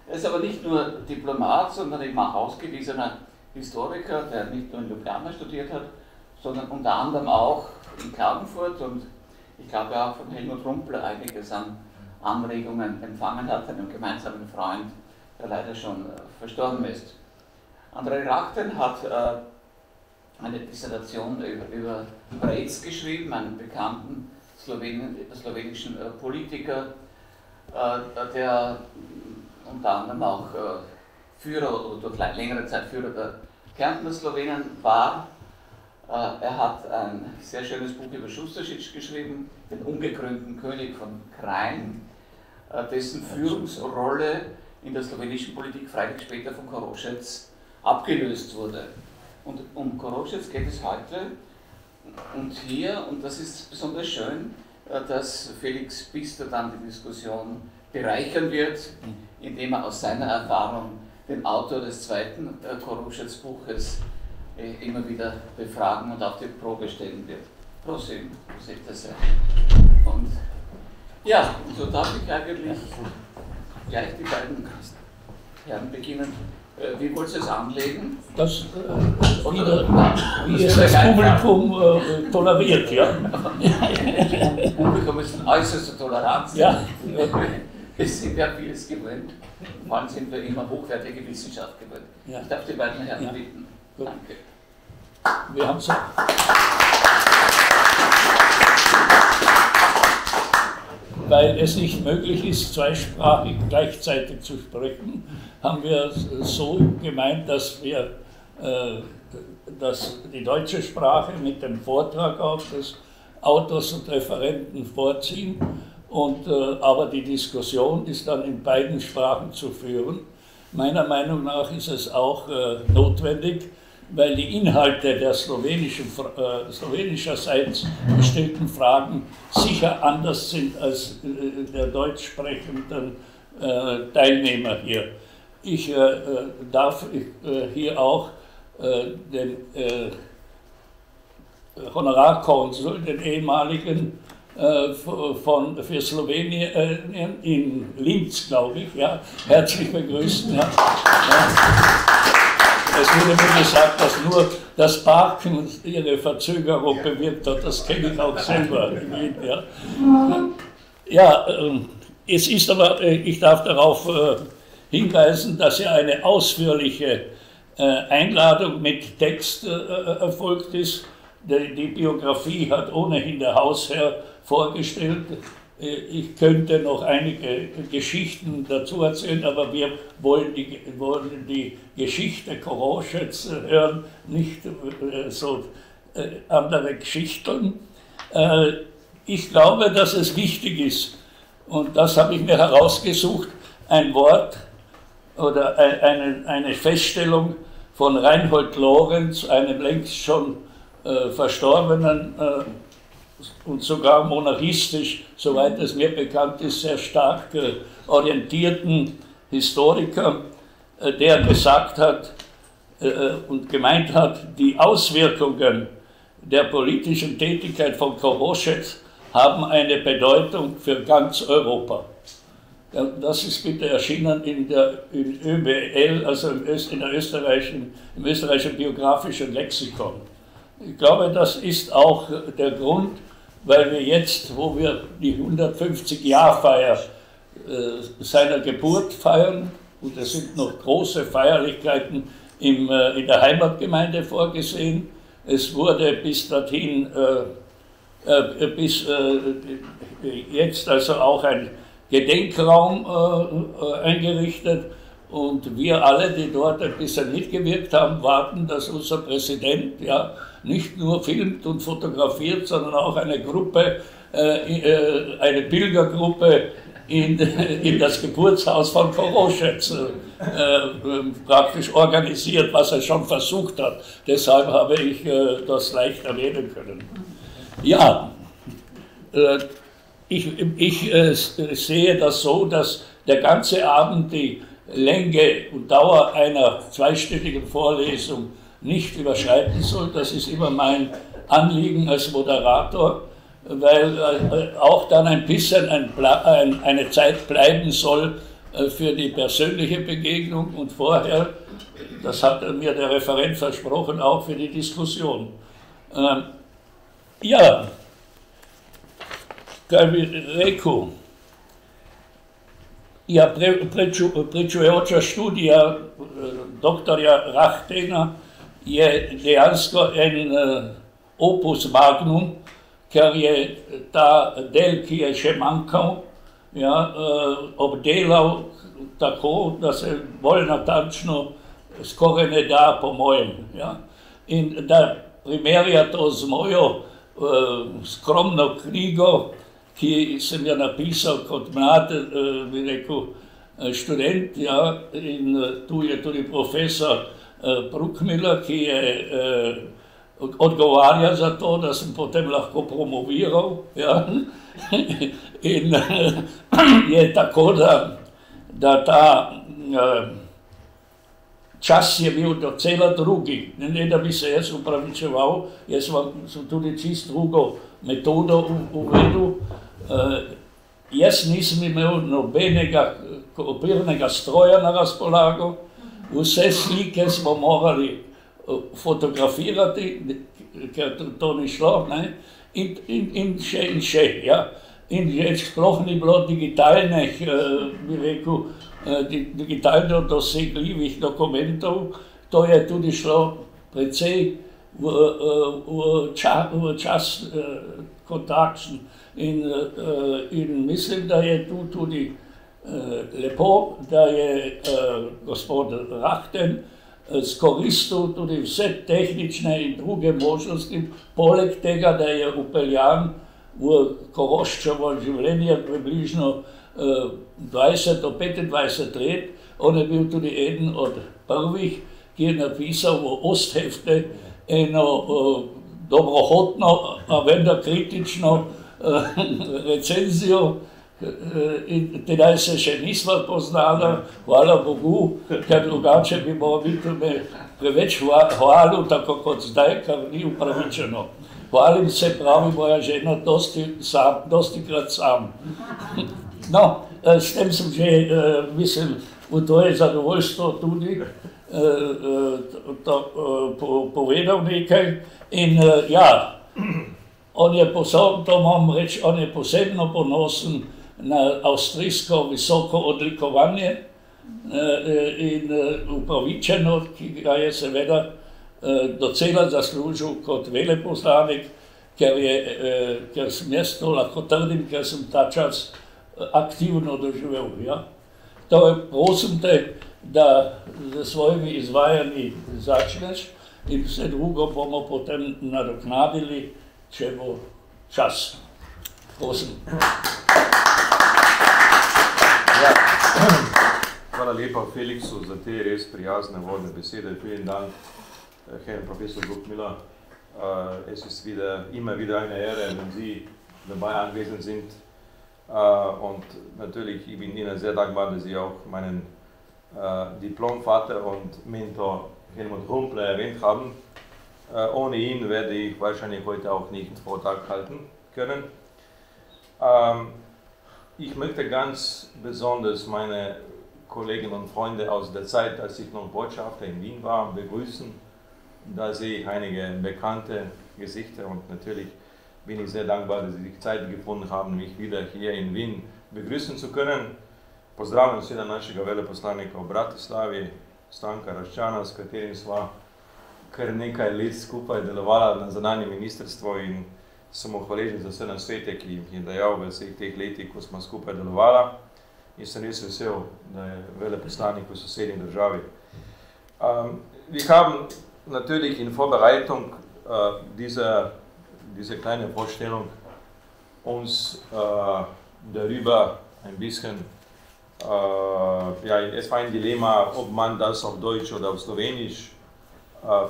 Er ist aber nicht nur Diplomat, sondern eben auch ausgewiesener Historiker, der nicht nur in Ljubljana studiert hat, sondern unter anderem auch in Klagenfurt und ich glaube auch von Helmut Rumpler einiges an Anregungen empfangen hat, einem gemeinsamen Freund, der leider schon verstorben ist. Andrei Rachten hat eine Dissertation über Brejc geschrieben, einen bekannten slowenischen Politiker, der unter anderem auch Führer oder durch längere Zeit Führer der Kärntner Slowenen war. Er hat ein sehr schönes Buch über Šustašić geschrieben, den ungekrönten König von Krain, dessen Führungsrolle in der slowenischen Politik freilich später von Korošec abgelöst wurde. Und um Korošec geht es heute und hier, und das ist besonders schön, dass Felix Pister dann die Diskussion bereichern wird, indem er aus seiner Erfahrung den Autor des zweiten Korošec-Buches immer wieder befragen und auf die Probe stellen wird. Prosim, und ja, so darf ich eigentlich gleich die beiden Herren beginnen. Wie wollt ihr es anlegen? Das, wie es das Publikum toleriert, ja. Das Publikum ist eine äußerste Toleranz. Ja. Wir sind ja vieles gewöhnt. Vor allem sind wir immer hochwertige Wissenschaft gewöhnt. Ja. Ich darf die beiden Herren bitten. Gut. Danke. Wir haben so. Weil es nicht möglich ist, zweisprachig gleichzeitig zu sprechen, haben wir so gemeint, dass wir die deutsche Sprache mit dem Vortrag auch des Autors und Referenten vorziehen, aber die Diskussion ist dann in beiden Sprachen zu führen. Meiner Meinung nach ist es auch notwendig, weil die Inhalte der slowenischerseits gestellten Fragen sicher anders sind als der deutsch sprechenden Teilnehmer hier. Ich darf hier auch den Honorarkonsul, den ehemaligen für Slowenien in Linz, glaube ich, ja, herzlich begrüßen. Ja. Es wurde mir gesagt, dass nur das Parken ihre Verzögerung bewirkt hat. Das kenne ich auch selber. Ja, ja, es ist aber, ich darf darauf hinweisen, dass ja eine ausführliche Einladung mit Text erfolgt ist. Die Biografie hat ohnehin der Hausherr vorgestellt. Ich könnte noch einige Geschichten dazu erzählen, aber wir wollen die Geschichte Korošec hören, nicht so andere Geschichten. Ich glaube, dass es wichtig ist, und das habe ich mir herausgesucht, ein Wort oder eine Feststellung von Reinhold Lorenz, einem längst schon verstorbenen und sogar monarchistisch, soweit es mir bekannt ist, sehr stark orientierten Historiker, der gesagt hat und gemeint hat, die Auswirkungen der politischen Tätigkeit von Korošec haben eine Bedeutung für ganz Europa. Das ist bitte erschienen in ÖBL, also im österreichischen biografischen Lexikon. Ich glaube, das ist auch der Grund, weil wir jetzt, wo wir die 150-Jahr-Feier seiner Geburt feiern, und es sind noch große Feierlichkeiten in der Heimatgemeinde vorgesehen. Es wurde bis dorthin, jetzt also auch ein Gedenkraum eingerichtet. Und wir alle, die dort ein bisschen mitgewirkt haben, warten, dass unser Präsident ja nicht nur filmt und fotografiert, sondern auch eine Gruppe, eine Pilgergruppe in das Geburtshaus von Korošec praktisch organisiert, was er schon versucht hat. Deshalb habe ich das leicht erwähnen können. Ja, ich sehe das so, dass der ganze Abend die Länge und Dauer einer zweistündigen Vorlesung nicht überschreiten soll. Das ist immer mein Anliegen als Moderator, weil auch dann ein bisschen eine Zeit bleiben soll, für die persönliche Begegnung und vorher, das hat mir der Referent versprochen, auch für die Diskussion. Ja, rekel, ja pričujoča študija doktorja Rahtena je dejansko en opus magnum, ker je ta del, ki je še manjkal, ja, obdelal tako, da se bolj natančno skoraj ne da, po mojem. Ja. In da primerja to z mojo skromno knjigo, ki sem jo napisal kot mlad, bi rekel, študent, ja, in tu je tudi profesor Bruckmüller, ki je odgovarja za to, da sem potem lahko promoviral, ja. In je tako, da ta čas je bil docela drugi, ne da bi se jaz upravičeval, jaz sem tudi čisto drugo metodo uvedel. Jaz nisem imel nobenega kopirnega stroja na razpolago, vse slike smo morali fotografirati, ker to ni šlo, ne? In še, ja. In že sploh ni bilo digitalnih, bi rekel, digitalno dosegljivih dokumentov, to je tudi šlo precej v čas kot takšen. In mislim, da je tu tudi lepo, da je gospod Rahten skoristil tudi vse tehnične in druge možnosti, poleg tega, da je upeljan v Koroščevo življenje približno 20 do 25 let. On je bil tudi eden od prvih, ki je napisal v Osthefte eno dobrohotno, a vendar kritično recenzijo. In tedaj se še nismo poznali, hvala Bogu, ker drugače bi moral me preveč hvalil, tako kot zdaj, kar ni upravičeno. Hvalim se, pravi moja žena, dostikrat sam. No, s tem sem že, mislim, v to je zadovoljstvo tudi povedal nekaj. In ja, on je posebno ponosen na avstrijsko visoko odlikovanje in upravičeno, ki ga je seveda docela zaslužil kot veleposlanik, ker sem jaz to lahko trdim, ker sem ta čas aktivno doživel. Ja. Torej, prosim te, da z svojimi izvajanji začneš in vse drugo bomo potem nadoknadili, če bo čas. Prosim. Ja. Hvala lepa Felixu za te res prijazne vodne besede. Vielen Dank, Herr Professor Bruckmüller. Es ist immer wieder eine Ehre, wenn Sie dabei anwesend sind. Und natürlich, ich bin Ihnen sehr dankbar, dass Sie auch meinen Diplomvater und Mentor Helmut Rumpler erwähnt haben. Ohne ihn werde ich wahrscheinlich heute auch nicht Vortrag halten können. Ich möchte ganz besonders meine Kollegen und Freunde aus der Zeit, als ich noch Botschafter in Wien war, begrüßen. Da sehe ich einige bekannte Gesichter und natürlich bin ich sehr dankbar, dass Sie die Zeit gefunden haben, mich wieder hier in Wien begrüßen zu können. Pozdravljam seveda našega veleposlanika v Bratislavi, Stanka Raščana, s katerim sva kar nekaj let skupaj delovala na zunanjem ministrstvu in sem mu hvaležen za vse nasvete, ki jih je dajal v vseh teh letih, ko smo skupaj delovala. In sem res vesel, da je veleposlanik v sosednji državi. Wir haben natürlich in Vorbereitung diese kleine Vorstellung uns darüber ein bisschen, ja, es war ein Dilemma, ob man das auf Deutsch oder auf Slowenisch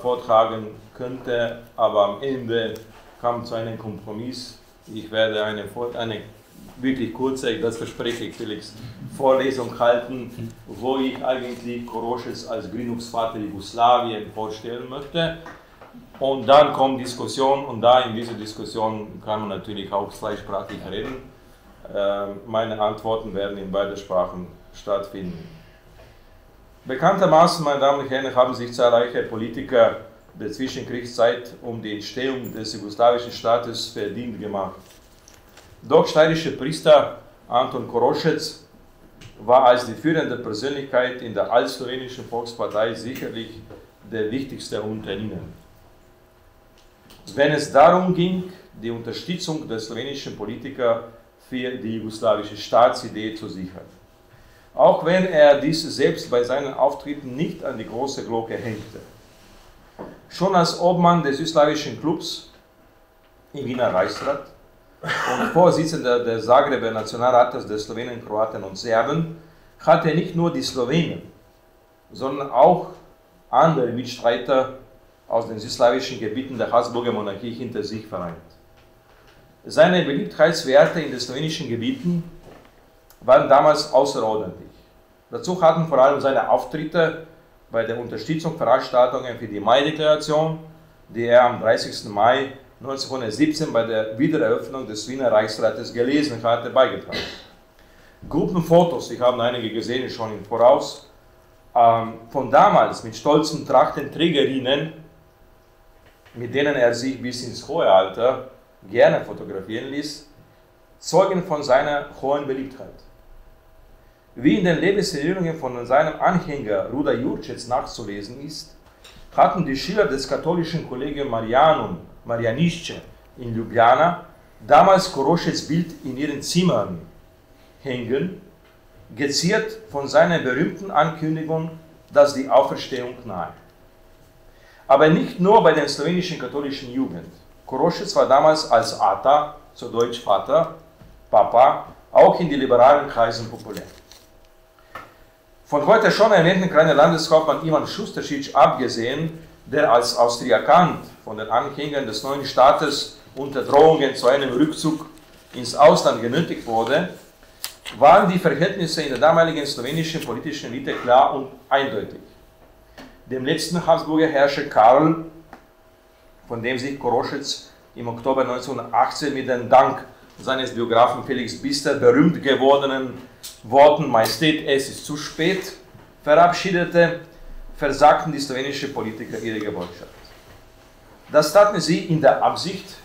vortragen könnte, aber am Ende kam zu einem Kompromiss. Ich werde eine wirklich kurze, das verspreche ich Felix, Vorlesung halten, wo ich eigentlich Korošec als Gründungsvater Jugoslawien vorstellen möchte. Und dann kommt Diskussion und da in dieser Diskussion kann man natürlich auch zweisprachig reden. Meine Antworten werden in beide Sprachen stattfinden. Bekanntermaßen, meine Damen und Herren, haben sich zahlreiche Politiker der Zwischenkriegszeit um die Entstehung des jugoslawischen Staates verdient gemacht. Doch steirische Priester Anton Koroschec war als die führende Persönlichkeit in der altslowenischen Volkspartei sicherlich der wichtigste unter ihnen. Wenn es darum ging, die Unterstützung der slowenischen Politiker für die jugoslawische Staatsidee zu sichern. Auch wenn er dies selbst bei seinen Auftritten nicht an die große Glocke hängte. Schon als Obmann des südslawischen Clubs im Wiener Reichsrat und Vorsitzender des Zagreber Nationalrates der Slowenen, Kroaten und Serben hat er nicht nur die Slowenen, sondern auch andere Mitstreiter aus den südslawischen Gebieten der Habsburger Monarchie hinter sich vereint. Seine Beliebtheitswerte in den slowenischen Gebieten waren damals außerordentlich. Dazu hatten vor allem seine Auftritte bei der Unterstützung Veranstaltungen für die Mai-Deklaration, die er am 30. Mai 1917 bei der Wiedereröffnung des Wiener Reichsrates gelesen hatte, beigetragen. Gruppenfotos, ich habe einige gesehen schon im Voraus, von damals mit stolzen Trachtenträgerinnen, mit denen er sich bis ins hohe Alter gerne fotografieren ließ, zeugen von seiner hohen Beliebtheit. Wie in den Lebenserinnerungen von seinem Anhänger Ruda Jurčec nachzulesen ist, hatten die Schüler des katholischen Kollegium Marianišće in Ljubljana damals Korošecs Bild in ihren Zimmern hängen, geziert von seiner berühmten Ankündigung, dass die Auferstehung nahe. Aber nicht nur bei der slowenischen katholischen Jugend. Korošec war damals als Ata, zu Deutsch Vater, Papa, auch in den liberalen Kreisen populär. Von heute schon erwähnten kleinen Landeshauptmann Ivan Šusteršić abgesehen, der als Austriakant von den Anhängern des neuen Staates unter Drohungen zu einem Rückzug ins Ausland genötigt wurde, waren die Verhältnisse in der damaligen slowenischen politischen Elite klar und eindeutig. Dem letzten Habsburger Herrscher Karl, von dem sich Korošec im Oktober 1918 mit dem Dank seines Biografen Felix Bister berühmt gewordenen Worten Majestät, es ist zu spät verabschiedete, versagten die slowenischen Politiker ihre Gewollschaft. Das taten sie in der Absicht,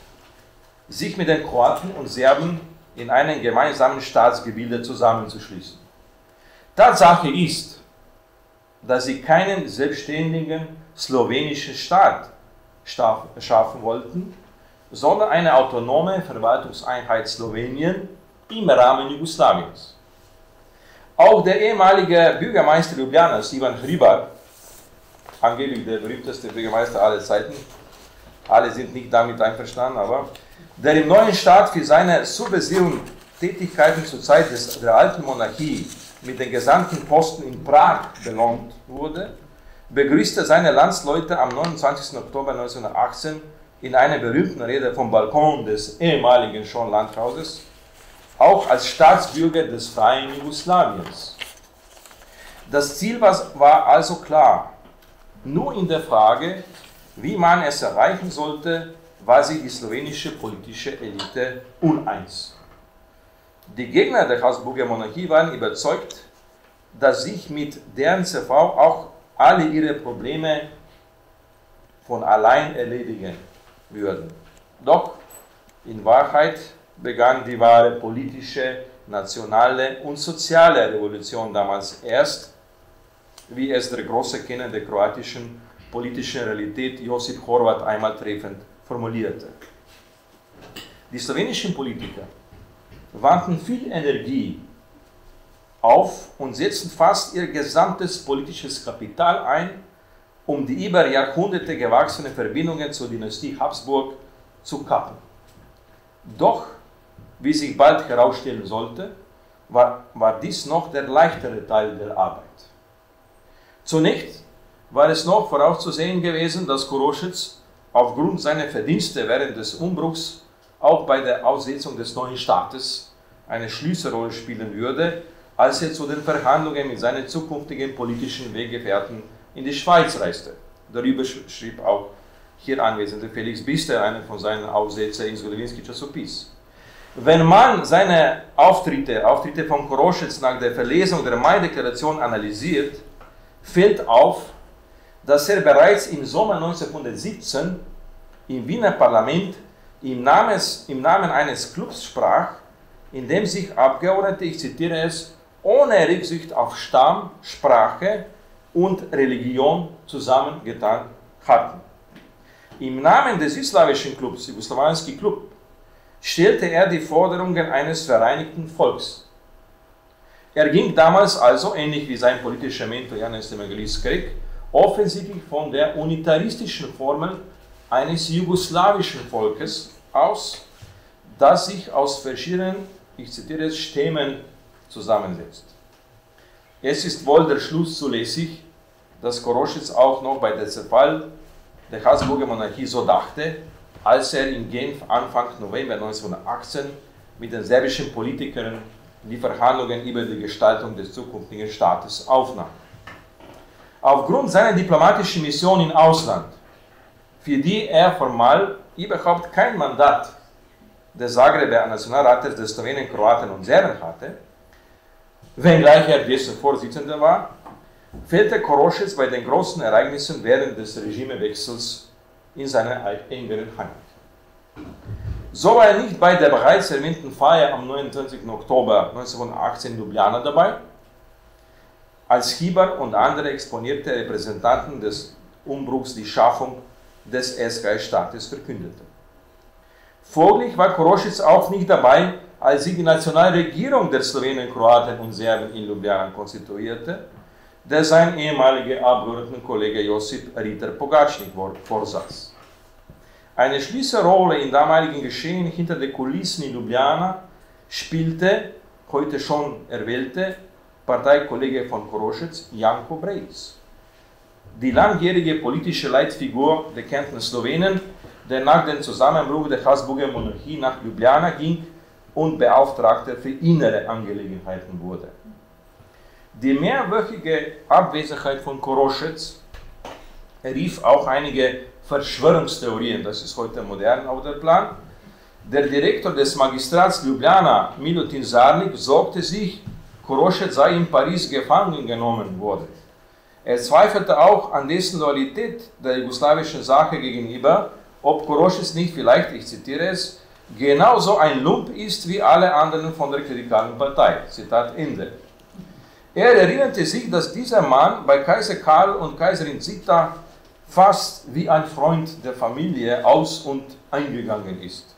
sich mit den Kroaten und Serben in einem gemeinsamen Staatsgebilde zusammenzuschließen. Tatsache ist, dass sie keinen selbstständigen slowenischen Staat schaffen wollten, sondern eine autonome Verwaltungseinheit Slowenien im Rahmen Jugoslawiens. Auch der ehemalige Bürgermeister Ljubljanas, Ivan Hribar, angeblich der berühmteste Bürgermeister aller Zeiten, alle sind nicht damit einverstanden, aber der im neuen Staat für seine subversiven Tätigkeiten zur Zeit der alten Monarchie mit den gesamten Posten in Prag belohnt wurde, begrüßte seine Landsleute am 29. Oktober 1918 in einer berühmten Rede vom Balkon des ehemaligen schon Landhauses, auch als Staatsbürger des freien Jugoslawiens. Das Ziel war also klar. Nur in der Frage, wie man es erreichen sollte, war sich die slowenische politische Elite uneins. Die Gegner der Habsburger Monarchie waren überzeugt, dass sich mit deren Zerfall auch alle ihre Probleme von allein erledigen würden. Doch in Wahrheit begann die wahre politische, nationale und soziale Revolution damals erst, wie es der große Kenner der kroatischen politischen Realität Josip Horvat einmal treffend formulierte. Die slowenischen Politiker wandten viel Energie auf und setzten fast ihr gesamtes politisches Kapital ein, um die über Jahrhunderte gewachsenen Verbindungen zur Dynastie Habsburg zu kappen. Doch, wie sich bald herausstellen sollte, war dies noch der leichtere Teil der Arbeit. Zunächst war es noch vorauszusehen gewesen, dass Korošec aufgrund seiner Verdienste während des Umbruchs auch bei der Aussetzung des neuen Staates eine Schlüsselrolle spielen würde, als er zu den Verhandlungen mit seinen zukünftigen politischen Weggefährten in die Schweiz reiste. Darüber schrieb auch hier anwesende Felix Bister, einen von seinen Aufsätzen in Solivinski Časopis. Wenn man seine Auftritte von Koroschitz nach der Verlesung der Mai-Deklaration analysiert, fällt auf, dass er bereits im Sommer 1917 im Wiener Parlament im Namen eines Clubs sprach, in dem sich Abgeordnete, ich zitiere es, ohne Rücksicht auf Stamm, Sprache und Religion zusammengetan hatten. Im Namen des jugoslawischen Clubs, Jugoslawienski Club, stellte er die Forderungen eines vereinigten Volks. Er ging damals also, ähnlich wie sein politischer Mentor Janez Evangelis-Krek, offensichtlich von der unitaristischen Formel eines jugoslawischen Volkes aus, das sich aus verschiedenen, ich zitiere es, Stämmen zusammensetzt. Es ist wohl der Schluss zulässig, dass Koroschitz auch noch bei der Zerfall der Habsburger Monarchie so dachte, als er in Genf Anfang November 1918 mit den serbischen Politikern die Verhandlungen über die Gestaltung des zukünftigen Staates aufnahm. Aufgrund seiner diplomatischen Mission im Ausland, für die er formal überhaupt kein Mandat des Zagreber Nationalrates der Slowenen, Kroaten und Serben hatte, wenngleich er dessen Vorsitzender war, fehlte Koroschitz bei den großen Ereignissen während des Regimewechsels in seiner engeren Heimat. So war er nicht bei der bereits erwähnten Feier am 29. Oktober 1918 in Ljubljana dabei, als Hibar und andere exponierte Repräsentanten des Umbruchs die Schaffung des SKS-Staates verkündeten. Folglich war Koroschitz auch nicht dabei, als sich die Nationalregierung der Slowenen, Kroaten und Serben in Ljubljana konstituierte, der sein ehemaliger Abgeordnetenkollege Josip Ritter-Pogačnik vorsaß. Eine Schlüsselrolle im damaligen Geschehen hinter den Kulissen in Ljubljana spielte heute schon erwählte Parteikollege von Koroschitz, Janko Breis, die langjährige politische Leitfigur der bekannten Slowenen, der nach dem Zusammenbruch der Habsburger Monarchie nach Ljubljana ging und Beauftragter für innere Angelegenheiten wurde. Die mehrwöchige Abwesenheit von Koroschitz rief auch einige Verschwörungstheorien, das ist heute modern auf der Plan. Der Direktor des Magistrats Ljubljana, Milutin Zarnik, sorgte sich, Koroschitz sei in Paris gefangen genommen worden. Er zweifelte auch an dessen Loyalität der jugoslawischen Sache gegenüber, ob Koroschitz nicht vielleicht, ich zitiere es, genauso ein Lump ist wie alle anderen von der klerikalen Partei. Zitat Ende. Er erinnerte sich, dass dieser Mann bei Kaiser Karl und Kaiserin Zita fast wie ein Freund der Familie aus- und eingegangen ist.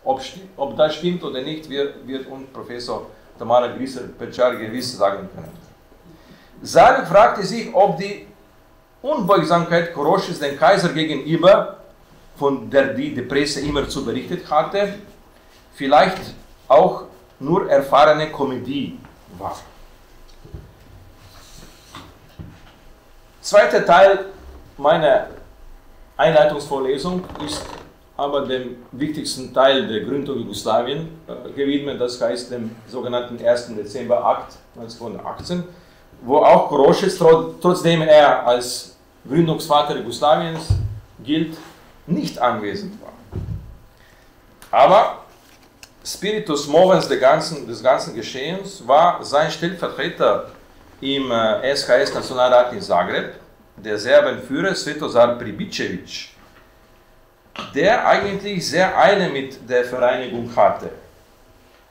Ob das stimmt oder nicht, wird uns Professor Tamara Grieser-Pečar gewiss sagen können. Zarnik fragte sich, ob die Unbeugsamkeit Koroschitz dem Kaiser gegenüber, von der die Presse immer zu berichtet hatte, vielleicht auch nur erfahrene Komödie war. Zweiter Teil meiner Einleitungsvorlesung ist aber dem wichtigsten Teil der Gründung Jugoslawien gewidmet, das heißt dem sogenannten 1. Dezember-Akt 1918, wo auch Koroschitz, trotzdem er als Gründungsvater Jugoslawiens gilt, nicht anwesend war. Aber Spiritus movens des ganzen Geschehens war sein Stellvertreter im SHS-Nationalrat in Zagreb, der Serbenführer Svetozar Pribicevic, der eigentlich sehr Eile mit der Vereinigung hatte.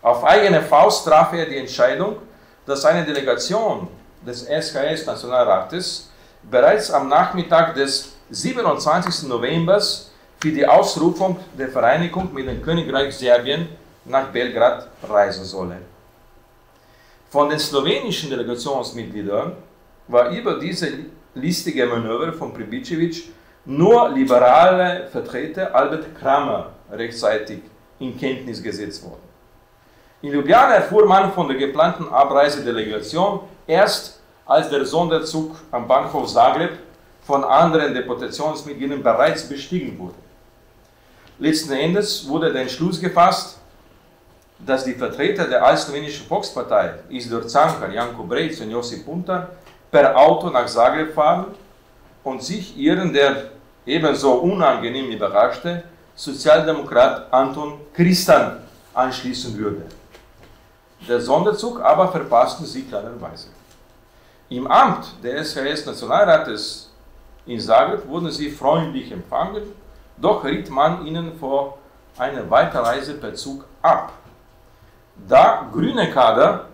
Auf eigene Faust traf er die Entscheidung, dass eine Delegation des SHS-Nationalrates bereits am Nachmittag des 27. November für die Ausrufung der Vereinigung mit dem Königreich Serbien nach Belgrad reisen solle. Von den slowenischen Delegationsmitgliedern war über diese listige Manöver von Pribicevic nur liberale Vertreter Albert Kramer rechtzeitig in Kenntnis gesetzt worden. In Ljubljana erfuhr man von der geplanten Abreisedelegation erst, als der Sonderzug am Bahnhof Zagreb von anderen Deputationsmitgliedern bereits bestiegen wurde. Letzten Endes wurde der Entschluss gefasst, dass die Vertreter der Altslowenischen Volkspartei, Isidor Cankar, Janko Breis und Josip Puntar, per Auto nach Zagreb fahren und sich ihren, der ebenso unangenehm überraschte, Sozialdemokrat Anton Kristan anschließen würde. Der Sonderzug aber verpassten sie klarerweise. Im Amt des SHS-Nationalrates in Zagreb wurden sie freundlich empfangen, doch riet man ihnen vor einer Weiterreise per Zug ab. Da grüne Kader,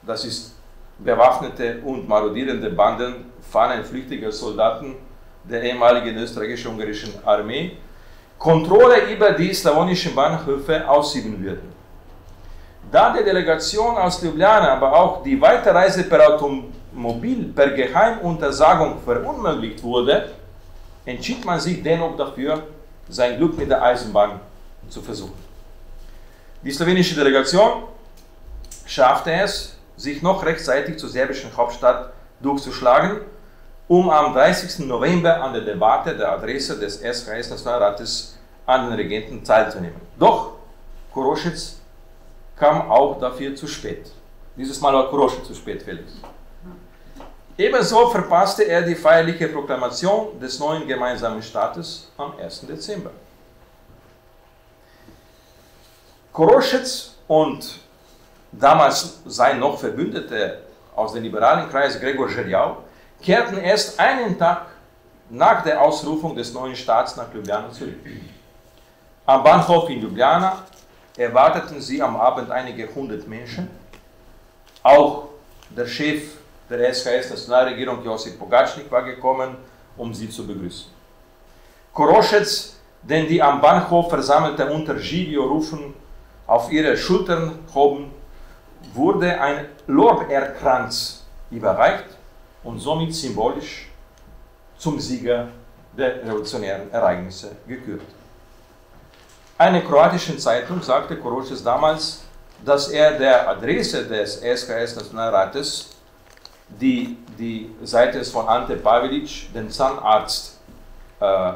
das ist bewaffnete und marodierende Banden fahnenflüchtiger Soldaten der ehemaligen österreichisch-ungarischen Armee, Kontrolle über die slawonischen Bahnhöfe ausüben würden. Da der Delegation aus Ljubljana aber auch die Weiterreise per Automobil per Geheimuntersagung verunmöglicht wurde, entschied man sich dennoch dafür, sein Glück mit der Eisenbahn zu versuchen. Die slowenische Delegation schaffte es, sich noch rechtzeitig zur serbischen Hauptstadt durchzuschlagen, um am 30. November an der Debatte der Adresse des SHS-Nationalrates an den Regenten teilzunehmen. Doch Kuroschitz kam auch dafür zu spät. Dieses Mal war Kuroschitz zu spät, Felix. Ebenso verpasste er die feierliche Proklamation des neuen gemeinsamen Staates am 1. Dezember. Kuroschitz und damals sein noch Verbündeter aus dem liberalen Kreis Gregor Žerjav kehrten erst einen Tag nach der Ausrufung des neuen Staats nach Ljubljana zurück. Am Bahnhof in Ljubljana erwarteten sie am Abend einige hundert Menschen. Auch der Chef der SHS-Nationalregierung, Josip Pogačnik, war gekommen, um sie zu begrüßen. Kuroschitz, den die am Bahnhof versammelte unter Živjo-Rufen auf ihre Schultern hoben, wurde ein Lorbeerkranz überreicht und somit symbolisch zum Sieger der revolutionären Ereignisse gekürt. Eine kroatische Zeitung sagte Kuroschitz damals, dass er der Adresse des SHS-Nationalrates, die Seite von Ante Pavelic, den Zahnarzt,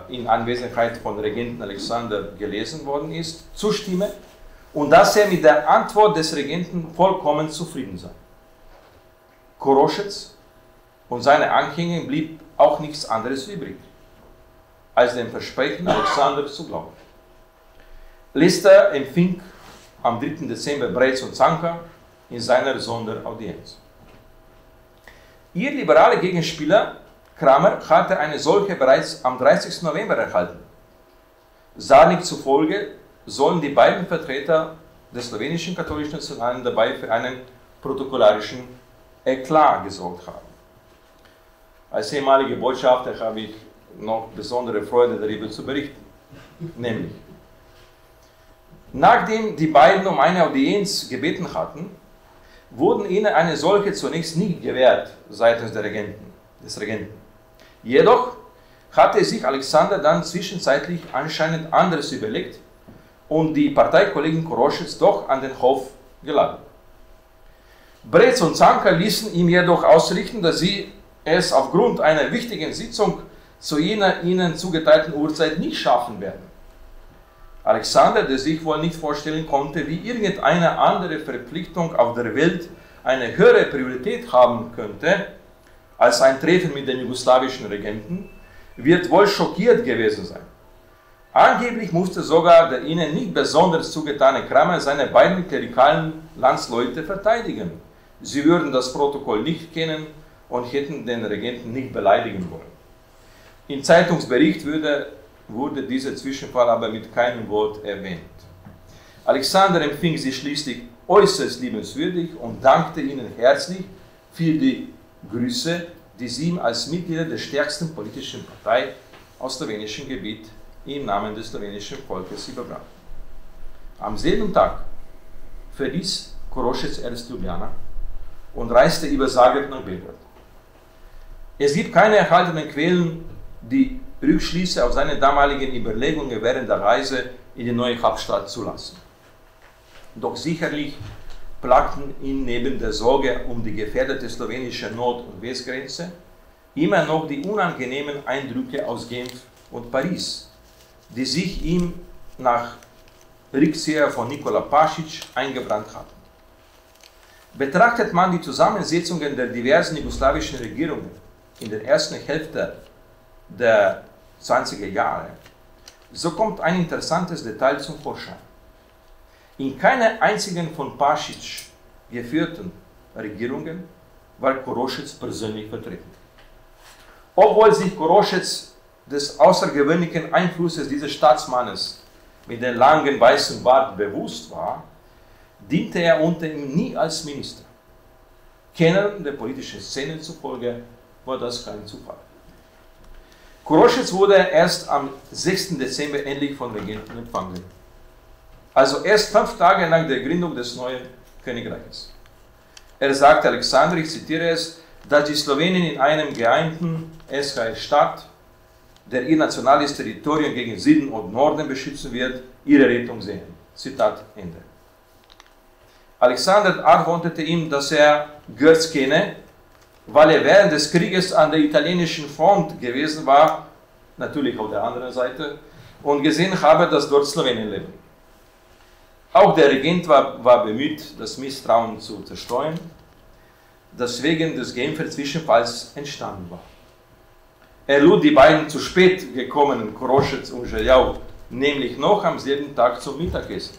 in Anwesenheit von Regenten Alexander gelesen worden ist, zustimme und dass er mit der Antwort des Regenten vollkommen zufrieden sei. Kuroschitz und seine Anhänger blieb auch nichts anderes übrig, als dem Versprechen Alexanders zu glauben. Lister empfing am 3. Dezember Brez und Zanka in seiner Sonderaudienz. Ihr liberaler Gegenspieler Kramer hatte eine solche bereits am 30. November erhalten. Sarnik zufolge sollen die beiden Vertreter des slowenischen katholischen Nationalen dabei für einen protokollarischen Eklat gesorgt haben. Als ehemaliger Botschafter habe ich noch besondere Freude darüber zu berichten. Nämlich, nachdem die beiden um eine Audienz gebeten hatten, wurden ihnen eine solche zunächst nicht gewährt seitens des Regenten. Jedoch hatte sich Alexander dann zwischenzeitlich anscheinend anderes überlegt und die Parteikollegen Kuroschitz doch an den Hof geladen. Brez und Zanka ließen ihm jedoch ausrichten, dass sie es aufgrund einer wichtigen Sitzung zu jener ihnen zugeteilten Uhrzeit nicht schaffen werden. Alexander, der sich wohl nicht vorstellen konnte, wie irgendeine andere Verpflichtung auf der Welt eine höhere Priorität haben könnte als ein Treffen mit den jugoslawischen Regenten, wird wohl schockiert gewesen sein. Angeblich musste sogar der ihnen nicht besonders zugetane Kramer seine beiden klerikalen Landsleute verteidigen. Sie würden das Protokoll nicht kennen und hätten den Regenten nicht beleidigen wollen. Im Zeitungsbericht wurde dieser Zwischenfall aber mit keinem Wort erwähnt. Alexander empfing sie schließlich äußerst liebenswürdig und dankte ihnen herzlich für die Grüße, die sie ihm als Mitglieder der stärksten politischen Partei aus slowenischem Gebiet im Namen des slowenischen Volkes überbrachten. Am selben Tag verließ Kuroschitz erst Ljubljana und reiste über Zagreb nach Belgrad. Es gibt keine erhaltenen Quellen, die Rückschlüsse auf seine damaligen Überlegungen während der Reise in die neue Hauptstadt zulassen. Doch sicherlich plagten ihn neben der Sorge um die gefährdete slowenische Nord- und Westgrenze immer noch die unangenehmen Eindrücke aus Genf und Paris, die sich ihm nach Rückzieher von Nikola Pašić eingebrannt hatten. Betrachtet man die Zusammensetzungen der diversen jugoslawischen Regierungen in der ersten Hälfte der 20er Jahre, so kommt ein interessantes Detail zum Vorschein. In keiner einzigen von Pašić geführten Regierungen war Korošec persönlich vertreten. Obwohl sich Korošec des außergewöhnlichen Einflusses dieses Staatsmannes mit dem langen weißen Bart bewusst war, diente er unter ihm nie als Minister. Kennern der politischen Szene zufolge war das kein Zufall. Korošec wurde erst am 6. Dezember endlich von Regenten empfangen. Also erst 5 Tage nach der Gründung des neuen Königreiches. Er sagte Alexander, ich zitiere es, dass die Slowenien in einem geeinten SHS-Staat, der ihr nationales Territorium gegen Süden und Norden beschützen wird, ihre Rettung sehen. Zitat Ende. Alexander antwortete ihm, dass er Görz kenne, weil er während des Krieges an der italienischen Front gewesen war, natürlich auf der anderen Seite, und gesehen habe, dass dort Slowenien leben. Auch der Regent war bemüht, das Misstrauen zu zerstreuen, das wegen des Genfer Zwischenfalls entstanden war. Er lud die beiden zu spät gekommenen Korošec und Željau nämlich noch am selben Tag zum Mittagessen.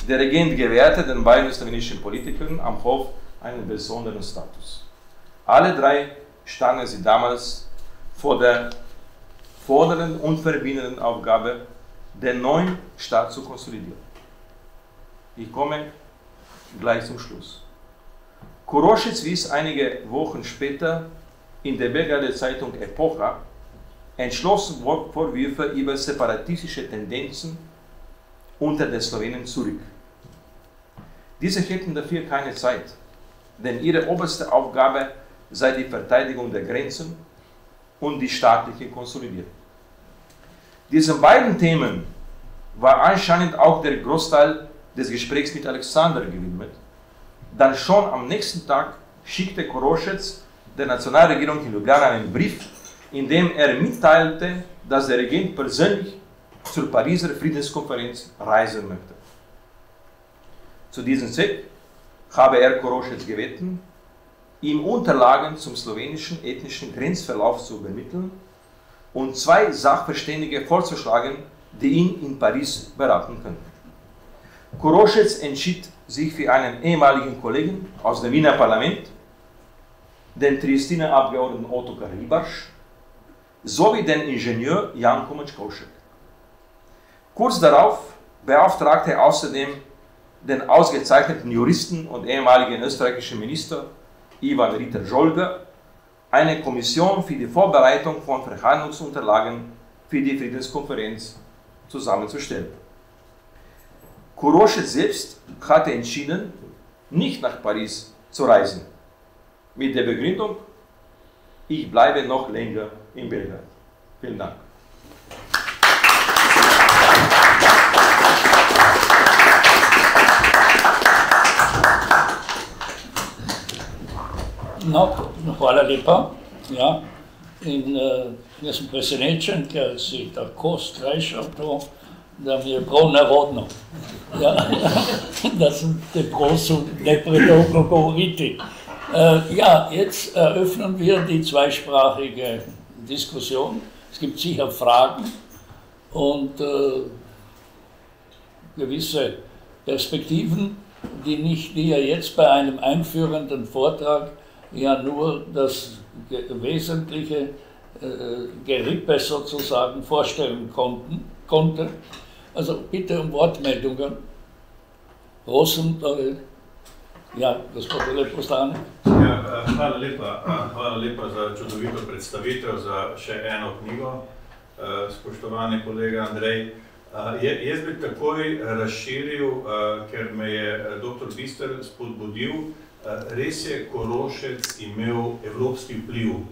Der Regent gewährte den beiden slowenischen Politikern am Hof einen besonderen Status. Alle 3 standen sie damals vor der fordernden und verbindenden Aufgabe, den neuen Staat zu konsolidieren. Ich komme gleich zum Schluss. Korošec wies einige Wochen später in der Belgrader Zeitung Epocha entschlossen Vorwürfe über separatistische Tendenzen unter den Slowenen zurück. Diese hätten dafür keine Zeit, denn ihre oberste Aufgabe sei die Verteidigung der Grenzen und die staatliche Konsolidierung. Diesen beiden Themen war anscheinend auch der Großteil des Gesprächs mit Alexander gewidmet. Dann schon am nächsten Tag schickte Korošec der Nationalregierung in Ljubljana einen Brief, in dem er mitteilte, dass der Regent persönlich zur Pariser Friedenskonferenz reisen möchte. Zu diesem Zweck habe er Korošec gebeten, ihm Unterlagen zum slowenischen ethnischen Grenzverlauf zu übermitteln und 2 Sachverständige vorzuschlagen, die ihn in Paris beraten könnten. Korošec entschied sich für einen ehemaligen Kollegen aus dem Wiener Parlament, den Triestiner Abgeordneten Ottokar Ribaš, sowie den Ingenieur Janko Mačkovšek. Kurz darauf beauftragte er außerdem den ausgezeichneten Juristen und ehemaligen österreichischen Minister Ivan Ritter-Žolger eine Kommission für die Vorbereitung von Verhandlungsunterlagen für die Friedenskonferenz zusammenzustellen. Korošec selbst hatte entschieden, nicht nach Paris zu reisen, mit der Begründung, ich bleibe noch länger in Belgrad. Vielen Dank. No, hvala lepa. Ja. In jaz sem presenečen, ker si tako skrajšal to, da mi je prav nerodno, ja, da sem te prosil ne predolgo govoriti. Ja, jetzt eröffnen wir die zweisprachige Diskussion. Es gibt sicher Fragen und gewisse Perspektiven, die ja jetzt bei einem einführenden Vortrag ja nur das wesentliche Gerippe sozusagen vorstellen konnte. Also bitte um Wortmeldungen. Rosenthal. Ja, gospod veleposlanik. Ja, hvala lepa za čudovito predstavitev, za še eno knjigo, spoštovani kolega Andrej. Jaz bi takoj razširil, ker me je dr. Bister spodbudil, res je Korošec imel evropski vpliv.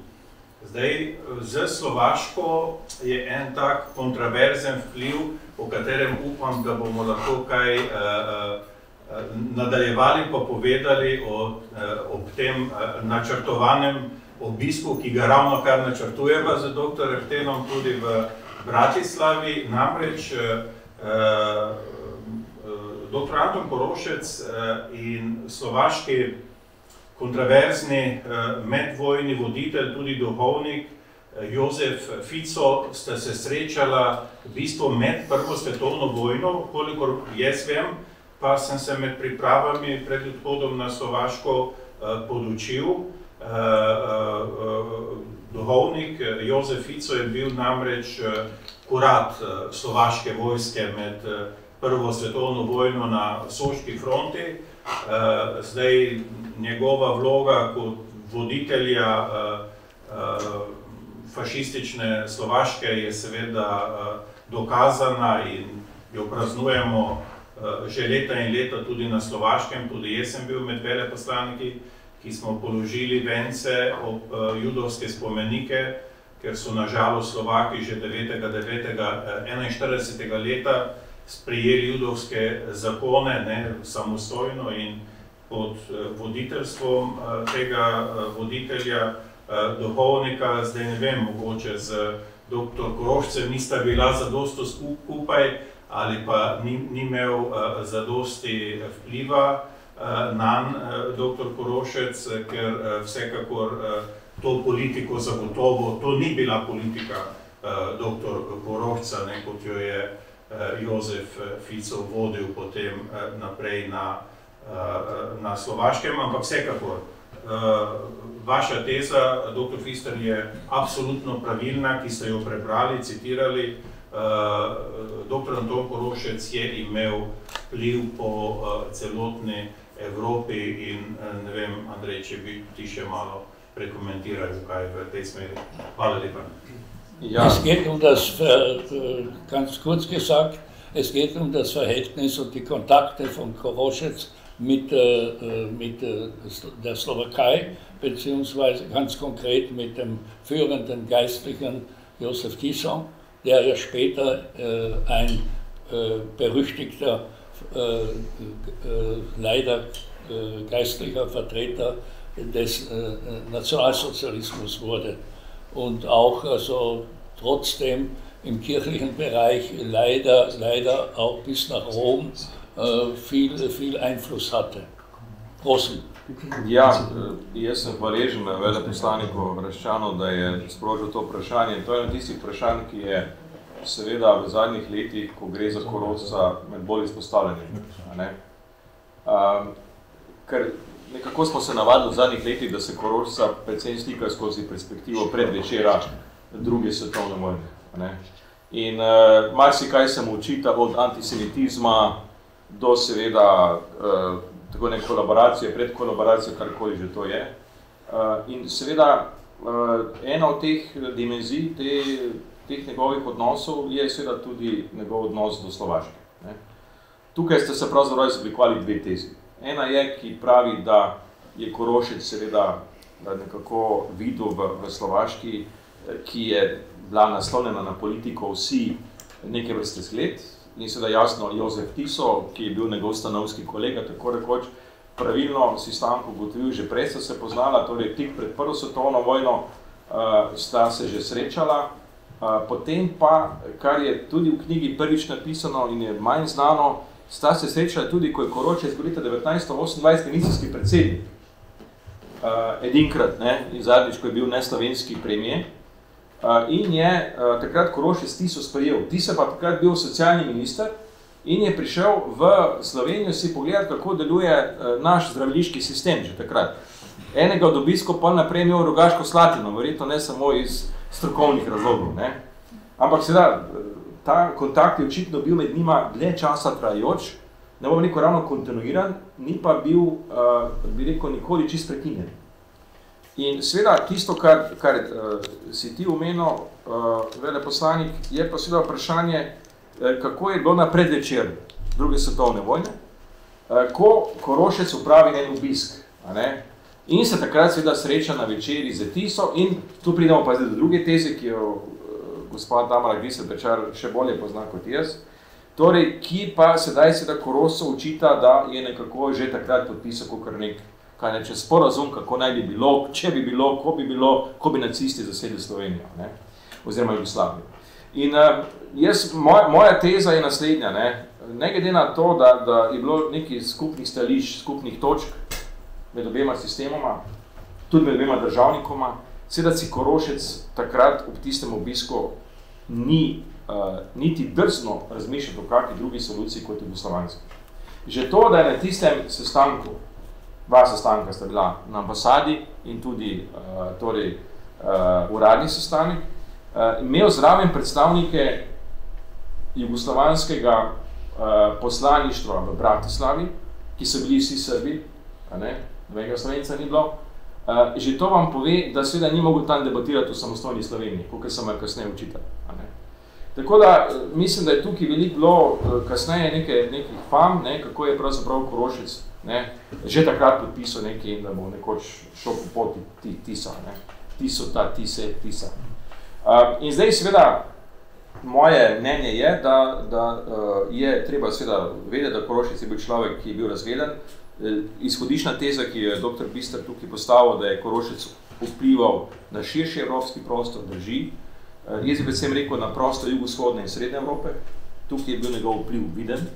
Zdaj, za Slovaško je en tak kontroverzen vpliv, o katerem upam, da bomo lahko kaj nadaljevali pa povedali ob tem načrtovanem obisku, ki ga ravno kar načrtujeva z dr. Ertenom tudi v Bratislavi. Namreč dr. Anton Korošec in slovaški kontroverzni medvojni voditelj, tudi duhovnik Jozef Fico sta se srečala v bistvu med Prvo svetovno vojno, kolikor jaz vem, pa sem se med pripravami pred odhodom na Slovaško podučil. Duhovnik Jozef Fico je bil namreč kurat slovaške vojske med Prvo svetovno vojno na Soški fronti. Zdaj njegova vloga kot voditelja fašistične Slovaške je seveda dokazana in jo praznujemo že leta in leta tudi na Slovaškem. Tudi jaz sem bil med veleposlaniki, ki smo položili vence ob judovske spomenike, ker so na žalost Slovaki že 1941. leta sprejeli judovske zakone samostojno in pod voditeljstvom tega voditelja, duhovnika, zdaj ne vem, mogoče z dr. Korošcem nista bila zadosto skupaj ali pa ni imel zadosti vpliva nanj dr. Korošec, ker vsekakor to politiko zagotovo, to ni bila politika dr. Korošca, kot jo je Jozef Fico vodil potem naprej na Slovaškem, ampak vsekakor vaša teza, dr. Fister, je absolutno pravilna, ki ste jo prebrali, citirali. Dr. Anton Korošec je imel vpliv po celotni Evropi in ne vem, Andrej, če bi ti še malo prekomentiral, kaj v tej smeri. Hvala lepa. Ja. Es geht ganz kurz gesagt, es geht das Verhältnis und die Kontakte von Korošec mit der Slowakei, beziehungsweise ganz konkret mit dem führenden Geistlichen Jozef Tiso, der ja später ein berüchtigter, leider geistlicher Vertreter des Nationalsozialismus wurde und auch also trotzdem im kirchlichen Bereich leider auch bis nach Rom viel Einfluss hatte. Prosim. Ja, jaz sem hvaležen veleposlaniku Raščanu, da je sprožil to vprašanje. To je eno tistih vprašanj, ki je seveda v zadnjih letih, ko gre za Korošca, med bolj izpostavljenim. Ker nekako smo se navadili v zadnjih letih, da se Korošca predvsem slika skozi perspektivo predvečera druge svetovne vojne. In marsikaj se mu očita od antisemitizma do seveda tako nek kolaboracije, predkolaboracije, karkoli že to je. In seveda ena od teh dimenzij, teh njegovih odnosov je seveda tudi njegov odnos do Slovaške. Tukaj ste se pravzaprav izoblikovali dve tezi. Ena je, ki pravi, da je Korošec seveda nekako videl v Slovaški, ki je bila naslonjena na politiko vsi neke vrste zgled, in seveda jasno Jozef Tiso, ki je bil njegov stanovski kolega, tako rekoč, pravilno si Stanko ugotovil, že prej sta se poznala, torej tik pred Prvo svetovno vojno sta se že srečala, potem pa, kar je tudi v knjigi prvič napisano in je manj znano, sta se srečala tudi, ko je Korošec bil leta 1928 ministrski predsednik. Edinkrat, in zadnjič, ko je bil neslovenski premijer. In je takrat Korošec Tiso sprejel. Tiso pa takrat bil socialni minister in je prišel v Slovenijo si pogledati, kako deluje naš zdraviliški sistem že takrat. Enega od obiskov pa naprej imel Rogaško Slatino, verjetno ne samo iz strokovnih razlogov. Ampak seveda, ta kontakt je očitno bil med njima dlje časa trajajoč, ne bom rekel ravno kontinuiran, ni pa bil, bi rekel, nikoli čist prekinjen. In seveda tisto, kar si ti omenil, veleposlanik, je pa seveda vprašanje, kako je bilo na predvečer druge svetovne vojne, ko Korošec upravi en obisk. In se takrat seveda sreča na večeri z Tiso in tu pridemo pa zdaj do druge teze, ki jo gospod Tamara Griselbečar še bolje pozna kot jaz, torej, ki pa sedaj seveda Korošcu očita, da je nekako že takrat podpisal kakor kaj neče sporazum, kako naj bi bilo, če bi bilo, ko bi nacisti zasedli Slovenijo, oziroma Jugoslavijo. In moja teza je naslednja, ne glede na to, da je bilo nekaj skupnih stališč, skupnih točk med obema sistemoma, tudi med obema državnikoma, seveda si Korošec takrat ob tistem obisku ni niti drzno razmišljati o kakšni drugi soluciji kot jugoslovanski. Že to, da je na tistem sestanku, dva sestanka sta bila na ambasadi in tudi uradni sestanek, imel zraven predstavnike jugoslovanskega poslaništva v Bratislavi, ki so bili vsi Srbi, novega Slovenca ni bilo, že to vam pove, da seveda ni mogel tam debatirati o samostojni Sloveniji, kot sem kasneje učital. Tako da mislim, da je tukaj veliko bilo kasneje nekih fam, kako je pravzaprav Korošec že takrat podpisal nekaj in da bo nekoč šel po poti Tisa. Tisota, Tise, Tisa. In zdaj seveda moje mnenje je, da je treba seveda vedeti, da Korošec je bil človek, ki je bil razveden. Izhodišna teza, ki jo je dr. Bister tukaj postavil, da je Korošec vplival na širši evropski prostor, drži. Jaz bi predvsem rekel na prostor jugovzhodne in srednje Evrope. Tukaj je bil njegov vpliv viden.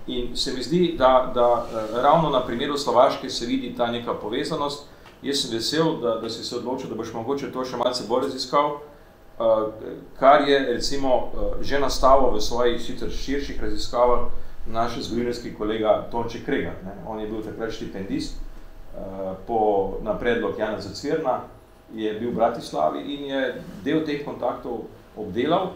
In se mi zdi, da ravno na primeru Slovaške se vidi ta neka povezanost. Jaz sem vesel, da si se odločil, da boš mogoče to še malce bolj raziskal, kar je recimo že nastalo v svojih sicer širših raziskavah naš zgodovinarski kolega Tonče Kregar. On je bil takrat štipendist na predlog Janeza Cvirna, je bil v Bratislavi in je del teh kontaktov obdelal.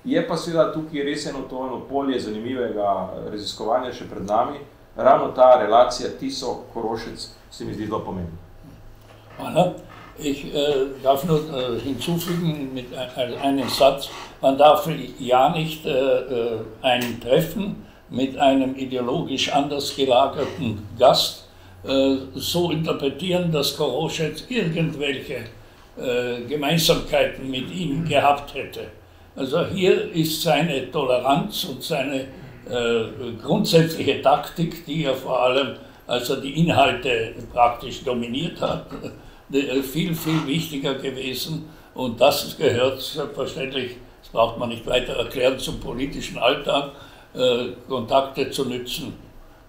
Je pa seveda tukaj res eno polje zanimivega raziskovanja še pred nami. Ravno ta relacija Tiso-Korošec se mi zdi zelo pomembna. Voilà. Ich darf nur hinzufügen mit einem Satz, man darf ja nicht ein Treffen mit einem ideologisch anders gelagerten Gast so interpretieren, dass Korošec irgendwelche Gemeinsamkeiten mit ihm gehabt hätte. Also hier ist seine Toleranz und seine grundsätzliche Taktik, die er vor allem, als er die Inhalte praktisch dominiert hat, viel, viel wichtiger gewesen. Und das gehört selbstverständlich, das braucht man nicht weiter erklären, zum politischen Alltag, Kontakte zu nützen.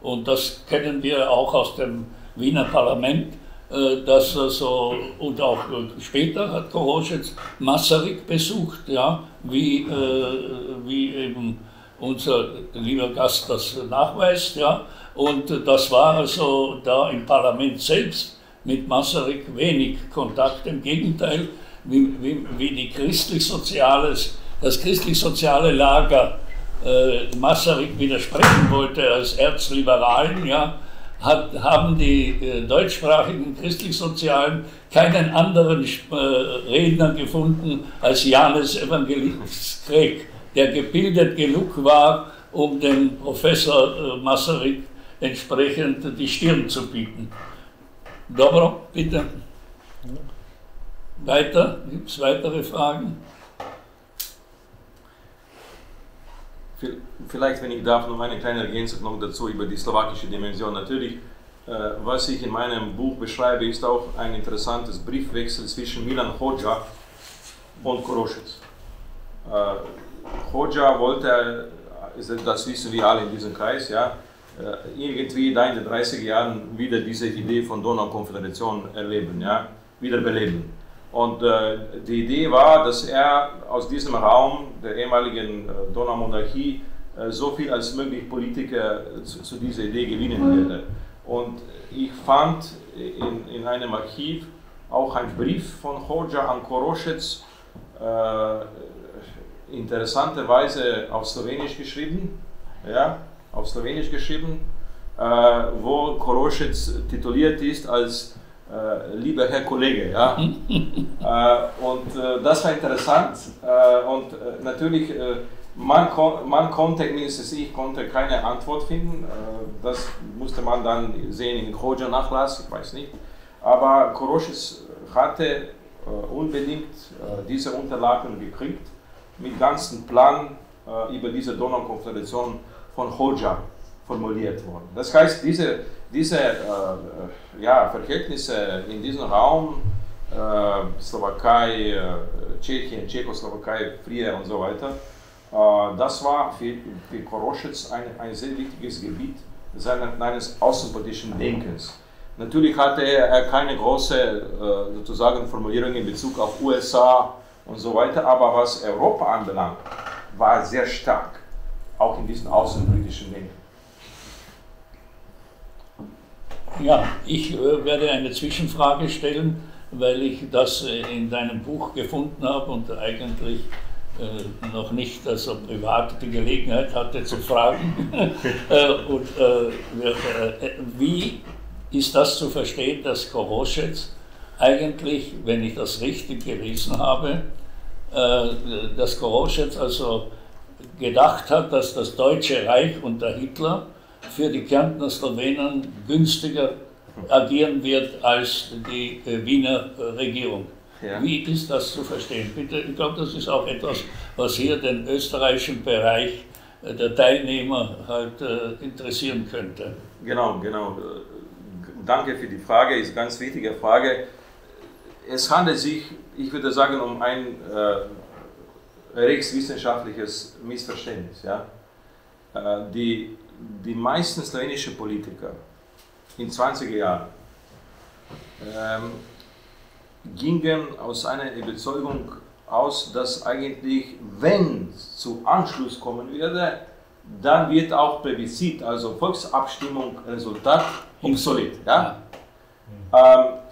Und das kennen wir auch aus dem Wiener Parlament, dass so, und auch später hat Korošec Masaryk besucht, ja, wie eben unser lieber Gast das nachweist, ja, und das war also da im Parlament selbst mit Masaryk wenig Kontakt, im Gegenteil, wie die das christlich-soziale Lager Masaryk widersprechen wollte als Erzliberalen, ja, haben die deutschsprachigen Christlich-Sozialen keinen anderen Redner gefunden als Janez Evangelist Greg, der gebildet genug war, um dem Professor Masaryk entsprechend die Stirn zu bieten. Dobro, bitte. Weiter, gibt es weitere Fragen? Vielleicht, wenn ich darf, noch eine kleine Ergänzung noch dazu über die slowakische Dimension. Natürlich, was ich in meinem Buch beschreibe, ist auch ein interessantes Briefwechsel zwischen Milan Hodža und Korošec. Hodža wollte, das wissen wir alle in diesem Kreis, ja, irgendwie da in den 30er Jahren wieder diese Idee von Donaukonföderation erleben, ja, wieder beleben. Und die Idee war, dass er aus diesem Raum der ehemaligen Donaumonarchie so viel als möglich Politiker zu dieser Idee gewinnen würde. Und ich fand in einem Archiv auch einen Brief von Hodža an Korošec, interessanterweise auf Slowenisch geschrieben, ja, wo Korošec tituliert ist als lieber Herr Kollege, ja. Und das war interessant und natürlich man konnte, mindestens ich konnte keine Antwort finden, das musste man dann sehen in Hodža Nachlass, ich weiß nicht, aber Korošec hatte unbedingt diese Unterlagen gekriegt, mit ganzen Plan über diese Donaukonföderation von Hodža formuliert worden. Das heißt, diese Verhältnisse in diesem Raum, Slowakei, Tschechien, Tschechoslowakei, früher und so weiter, das war für Korošec ein sehr wichtiges Gebiet seines außenpolitischen Denkens. Natürlich hatte er keine große sozusagen Formulierung in Bezug auf USA und so weiter, aber was Europa anbelangt, war er sehr stark, auch in diesem außenpolitischen Denken. Ja, ich werde eine Zwischenfrage stellen, weil ich das in deinem Buch gefunden habe und eigentlich noch nicht also privat die Gelegenheit hatte zu fragen. Wie ist das zu verstehen, dass Koroschec eigentlich, wenn ich das richtig gelesen habe, dass Koroschec also gedacht hat, dass das Deutsche Reich unter Hitler für die Kärntner Slowenen günstiger agieren wird als die Wiener Regierung. Ja. Wie ist das zu verstehen? Bitte, ich glaube, das ist auch etwas, was hier den österreichischen Bereich der Teilnehmer halt interessieren könnte. Genau. Danke für die Frage, ist eine ganz wichtige Frage. Es handelt sich, ich würde sagen, um ein rechtswissenschaftliches Missverständnis. Ja? Die meisten slowenischen Politiker in 20er Jahren gingen aus einer Überzeugung aus, dass eigentlich, wenn es zu Anschluss kommen würde, dann wird auch Plebiszit, also Volksabstimmung, Resultat obsolet. Ja?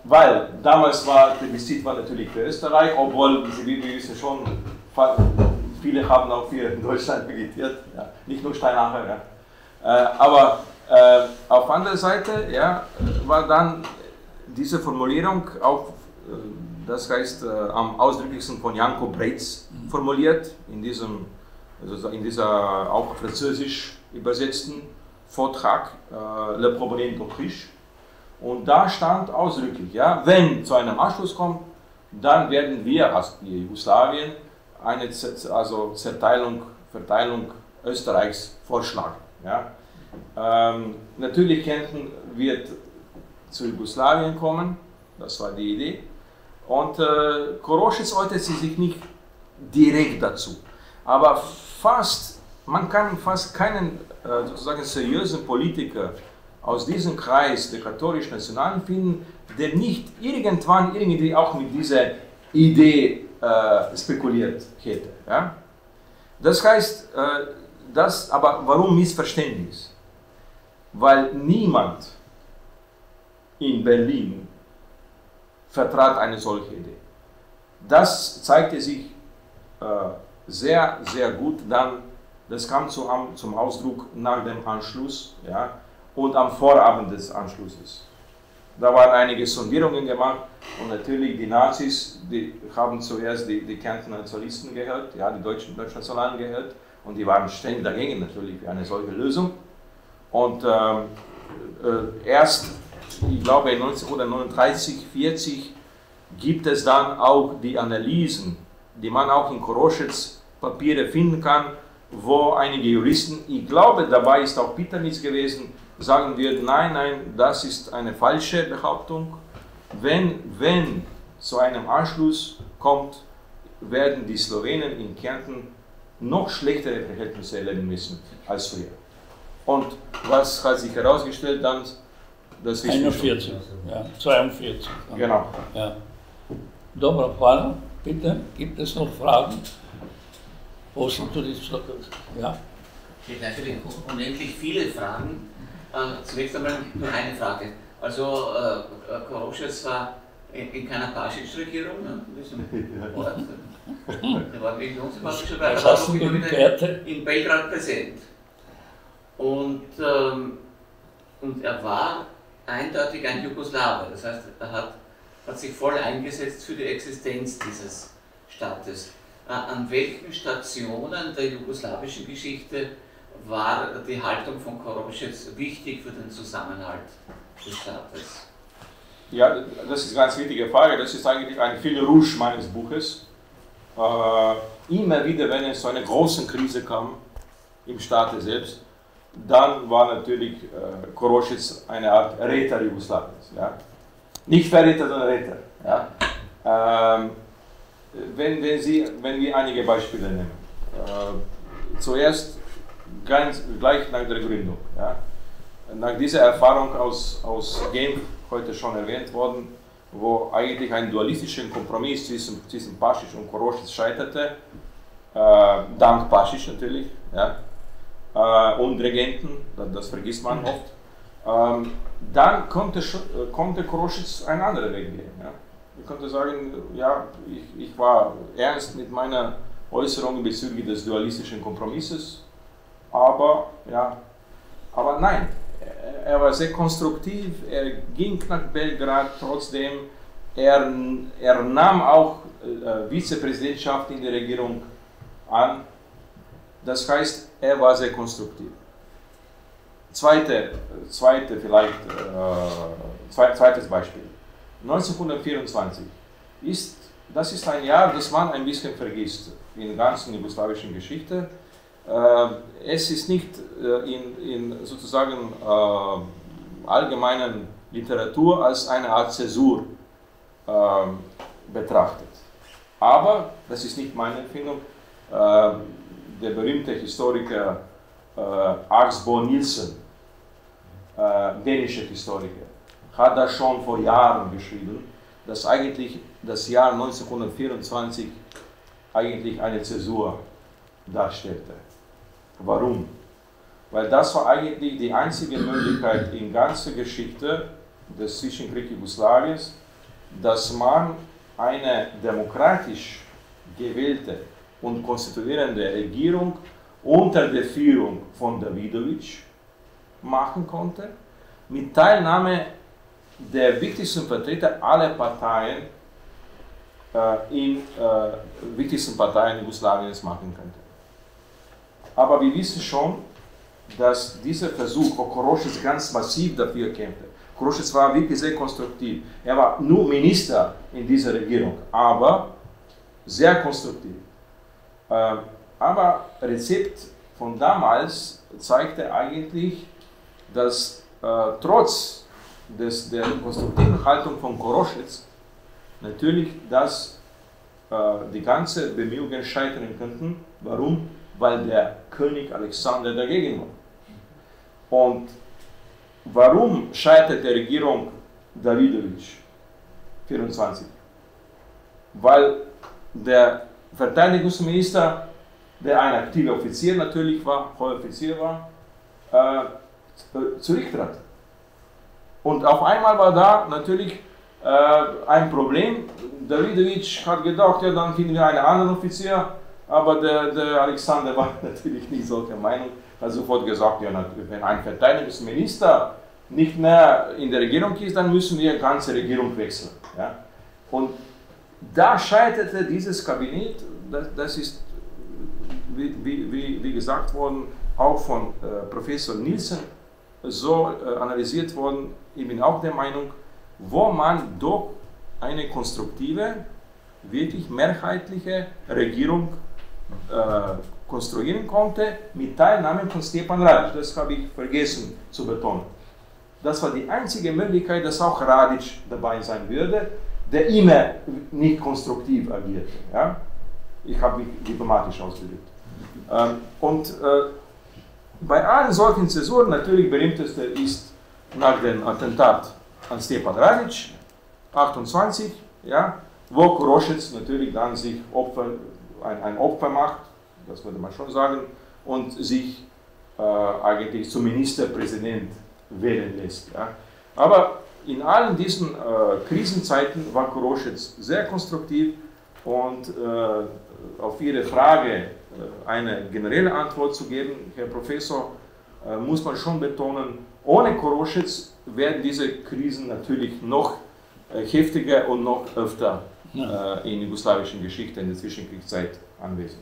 Weil damals war Plebiszit natürlich für Österreich, obwohl, wie wir wissen schon, viele haben auch für Deutschland vegetiert, ja? Nicht nur Steinacher. Ja? Aber auf der anderen Seite war dann diese Formulierung auch, das heißt am ausdrücklichsten von Janko Breitz formuliert, in dieser auch französisch übersetzten Vortrag Le Problème d'Autriche. Und da stand ausdrücklich, wenn zu einem Anschluss kommt, dann werden wir als Jugoslawien eine Verteilung Österreichs vorschlagen. Ja? Natürlich Kärnten wird zu Jugoslawien kommen, das war die Idee. Und Koroschec äußerte sich nicht direkt dazu. Aber man kann fast keinen sozusagen seriösen Politiker aus diesem Kreis der katholisch-nationalen finden, der nicht irgendwann irgendwie auch mit dieser Idee spekuliert hätte. Ja? Das heißt, aber warum Missverständnis? Weil niemand in Berlin vertrat eine solche Idee. Das zeigte sich sehr, sehr gut dann, das kam zum Ausdruck nach dem Anschluss, und am Vorabend des Anschlusses. Da waren einige Sondierungen gemacht und natürlich die Nazis, die haben zuerst die Kärntner Nationalisten gehört, die deutschen Nationalen gehört, und die waren streng dagegen natürlich für eine solche Lösung. Und erst, ich glaube 1939, 40 gibt es dann auch die Analysen, die man auch in Koroschec Papiere finden kann, wo einige Juristen, ich glaube dabei ist auch Piternitz gewesen, sagen wird, nein, das ist eine falsche Behauptung. Wenn zu einem Anschluss kommt, werden die Slowenen in Kärnten noch schlechtere Verhältnisse erleben müssen als früher. Und was hat sich herausgestellt dann? Das 41, 42. Genau. Ja. Dobra, hvala, bitte, gibt es noch Fragen? Ja. Es gibt natürlich unendlich viele Fragen. Zunächst einmal nur eine Frage. Also Koroschec war in keiner Pašić-Regierung, ne? Der war nicht unsympathischer, weil er war auch immer wieder in Belgrad präsent. Und er war eindeutig ein Jugoslawe, das heißt, er hat sich voll eingesetzt für die Existenz dieses Staates. An welchen Stationen der jugoslawischen Geschichte war die Haltung von Koroschec wichtig für den Zusammenhalt des Staates? Ja, das ist eine ganz wichtige Frage. Das ist eigentlich ein Fil Rouge meines Buches. Immer wieder, wenn es zu einer großen Krise kam im Staate selbst, dann war natürlich Koroschec eine Art Retter Jugoslawiens. Ja? Nicht Verräter, sondern Retter. Ja? Wenn wir einige Beispiele nehmen. Zuerst gleich nach der Gründung. Ja? Nach dieser Erfahrung aus Genf, heute schon erwähnt worden, wo eigentlich ein dualistischer Kompromiss zwischen Pašić und Koroschec scheiterte, dank Pašić natürlich, ja? Und Regenten, das vergisst man oft. dann konnte Koroschitz einen anderen Weg gehen. Ja. Ich konnte sagen, ja, ich war ernst mit meiner Äußerung bezüglich des dualistischen Kompromisses, aber nein, er war sehr konstruktiv, er ging nach Belgrad, trotzdem, er nahm auch Vizepräsidentschaft in der Regierung an, das heißt, er war sehr konstruktiv. Zweites Beispiel. 1924 das ist ein Jahr, das man ein bisschen vergisst in der ganzen jugoslawischen Geschichte. Es ist nicht in sozusagen allgemeinen Literatur als eine Art Zäsur betrachtet. Aber, das ist nicht meine Empfindung, der berühmte Historiker Ars Bo Nielsen, dänischer Historiker, hat das schon vor Jahren geschrieben, dass eigentlich das Jahr 1924 eigentlich eine Zäsur darstellte. Warum? Weil das war eigentlich die einzige Möglichkeit in ganzer Geschichte des Zwischenkriegs Jugoslawiens, dass man eine demokratisch gewählte und konstituierende Regierung unter der Führung von Davidovic machen konnte, mit Teilnahme der wichtigsten Vertreter aller Parteien wichtigsten Parteien Jugoslawiens machen könnte. Aber wir wissen schon, dass dieser Versuch, wo Koroschitz ganz massiv dafür kämpfte, Koroschitz war wirklich sehr konstruktiv. Er war nur Minister in dieser Regierung, aber sehr konstruktiv. Aber Rezept von damals zeigte eigentlich, dass trotz der konstruktiven Haltung von Koroschitz natürlich, dass die ganzen Bemühungen scheitern könnten. Warum? Weil der König Alexander dagegen war. Und warum scheitert die Regierung Davidovic 24? Weil der Verteidigungsminister, der ein aktiver Offizier natürlich war, hoher Offizier war, zurücktrat. Und auf einmal war da natürlich ein Problem. Davidovic hat gedacht, ja, dann finden wir einen anderen Offizier, aber der Alexander war natürlich nicht solcher Meinung, hat sofort gesagt, ja, wenn ein Verteidigungsminister nicht mehr in der Regierung ist, dann müssen wir die ganze Regierung wechseln. Ja? Und da scheiterte dieses Kabinett, das ist, wie gesagt worden, auch von Professor Nielsen so analysiert worden. Ich bin auch der Meinung, wo man doch eine konstruktive, wirklich mehrheitliche Regierung konstruieren konnte, mit Teilnahme von Stjepan Radić. Das habe ich vergessen zu betonen. Das war die einzige Möglichkeit, dass auch Radić dabei sein würde, der immer nicht konstruktiv agierte. Ja? Ich habe mich diplomatisch ausgedrückt. Bei allen solchen Zäsuren, natürlich berühmteste ist nach dem Attentat an Stjepan Radić, 28, ja, wo Koroschitz natürlich dann sich ein Opfer macht, das würde man schon sagen, und sich eigentlich zum Ministerpräsident wählen lässt. Ja. Aber in allen diesen Krisenzeiten war Koroschitz sehr konstruktiv und auf Ihre Frage eine generelle Antwort zu geben, Herr Professor, muss man schon betonen, ohne Koroschitz werden diese Krisen natürlich noch heftiger und noch öfter in der jugoslawischen Geschichte in der Zwischenkriegszeit anwesend.